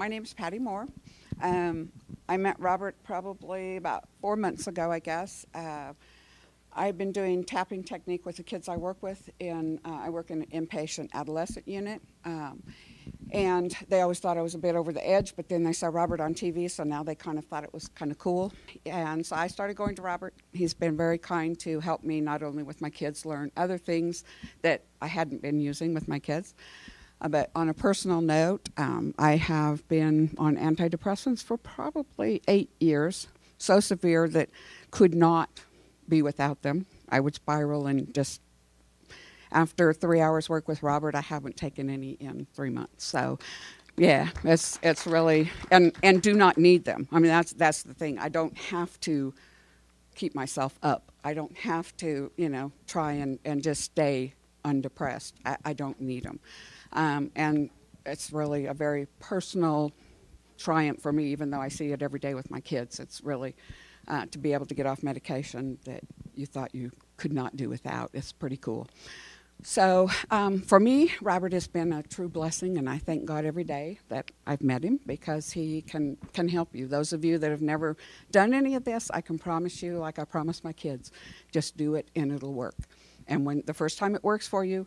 My name is Patty Moore. I met Robert probably about 4 months ago, I guess. I've been doing tapping technique with the kids I work with. I work in an inpatient adolescent unit. And they always thought I was a bit over the edge, but then they saw Robert on TV, so now they kind of thought it was kind of cool. And so I started going to Robert. He's been very kind to help me not only with my kids learn other things that I hadn't been using with my kids, but on a personal note, I have been on antidepressants for probably 8 years, so severe that could not be without them. I would spiral and just, after 3 hours work with Robert, I haven't taken any in 3 months. So, yeah, it's really, and do not need them. I mean, that's the thing. I don't have to keep myself up. I don't have to, try and just stay undepressed. I don't need them. And it's really a very personal triumph for me, even though I see it every day with my kids. It's really to be able to get off medication that you thought you could not do without. It's pretty cool. So for me, Robert has been a true blessing, and I thank God every day that I've met him because he can help you. Those of you that have never done any of this, I can promise you, like I promised my kids, just do it and it'll work. And when the first time it works for you,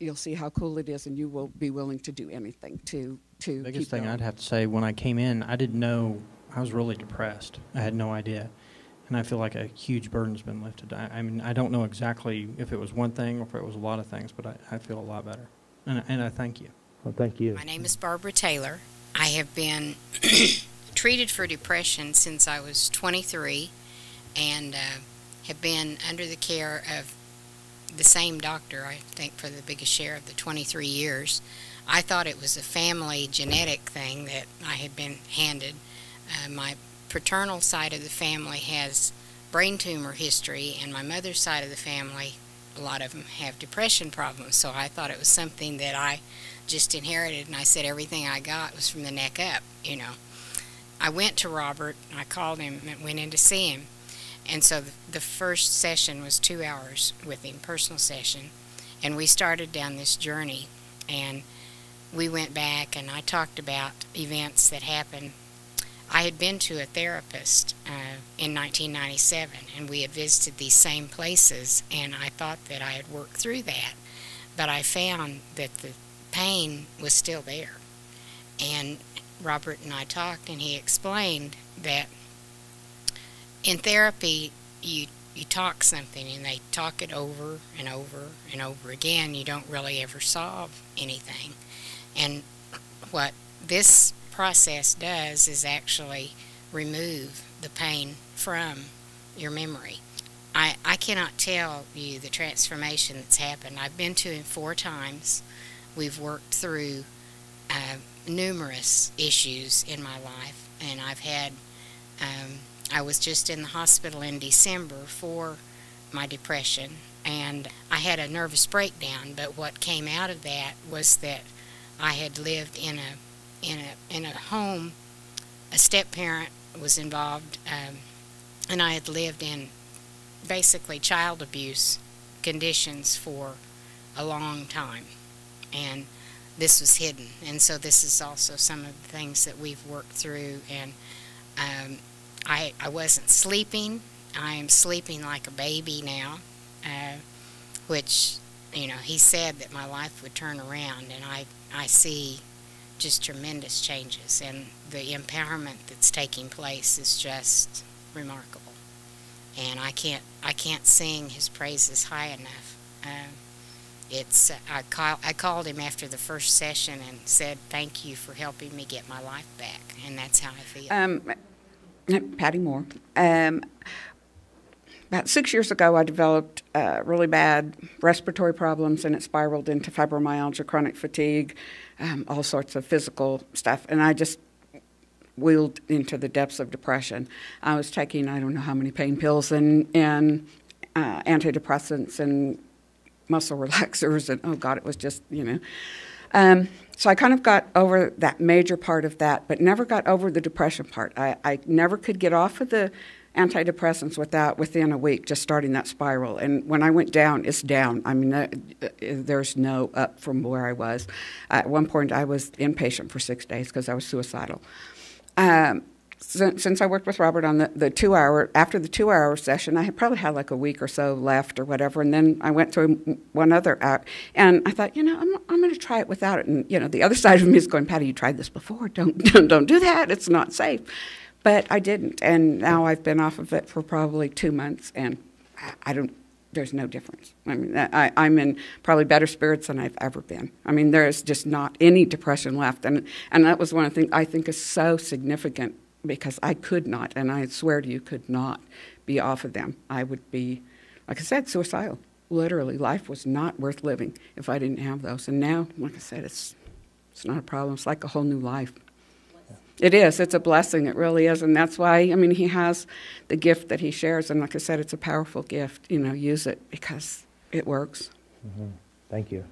you'll see how cool it is, and you will be willing to do anything to The biggest keep thing going. I'd have to say, when I came in, I didn't know I was really depressed. I had no idea. And I feel like a huge burden's been lifted. I mean, I don't know exactly if it was one thing or if it was a lot of things, but I feel a lot better. And I thank you. Well, thank you. My name is Barbara Taylor. I have been treated for depression since I was 23 and have been under the care of the same doctor, I think, for the biggest share of the 23 years. I thought it was a family genetic thing that I had been handed. My paternal side of the family has brain tumor history, and my mother's side of the family, a lot of them have depression problems. So I thought it was something that I just inherited, and I said everything I got was from the neck up, I went to Robert, I called him and went in to see him. And so the first session was 2 hours with him, personal session, and we started down this journey. And we went back, and I talked about events that happened. I had been to a therapist in 1997, and we had visited these same places, and I thought that I had worked through that. But I found that the pain was still there. And Robert and I talked, and he explained that in therapy, you talk something, and they talk it over and over and over again. You don't really ever solve anything. And what this process does is actually remove the pain from your memory. I cannot tell you the transformation that's happened. I've been to him 4 times. We've worked through numerous issues in my life, and I've had I was just in the hospital in December for my depression, and I had a nervous breakdown, but what came out of that was that I had lived in a home. A step-parent was involved, and I had lived in basically child abuse conditions for a long time, and this was hidden. And so this is also some of the things that we've worked through. And I wasn't sleeping. I am sleeping like a baby now, which, he said that my life would turn around, and I see just tremendous changes, and the empowerment that's taking place is just remarkable. And I can't sing his praises high enough. I called him after the first session and said, thank you for helping me get my life back, and that's how I feel. Patty Moore. About 6 years ago, I developed really bad respiratory problems, and it spiraled into fibromyalgia, chronic fatigue, all sorts of physical stuff, and I just wheeled into the depths of depression. I was taking I don't know how many pain pills and antidepressants and muscle relaxers, and oh God, it was just, So I kind of got over that major part of that, but never got over the depression part. I never could get off of the antidepressants within a week, just starting that spiral. And when I went down, it's down. I mean, there's no up from where I was. At one point, I was inpatient for 6 days because I was suicidal. Since I worked with Robert on the 2 hour, after the 2 hour session, I had probably had like a week or so left or whatever, and then I went through one other out, and I thought, I'm going to try it without it. And the other side of me is going, Patty, you tried this before. Don't do that. It's not safe. But I didn't, and now I've been off of it for probably 2 months, and there's no difference. I mean, I'm in probably better spirits than I've ever been. I mean, there's just not any depression left, and that was one of the things I think is so significant, because I could not, and I swear to you, could not be off of them. I would be, like I said, suicidal. Literally, life was not worth living if I didn't have those. And now, like I said, it's not a problem. It's like a whole new life. It is. It's a blessing. It really is. And that's why, he has the gift that he shares. And like I said, it's a powerful gift. Use it because it works. Mm-hmm. Thank you.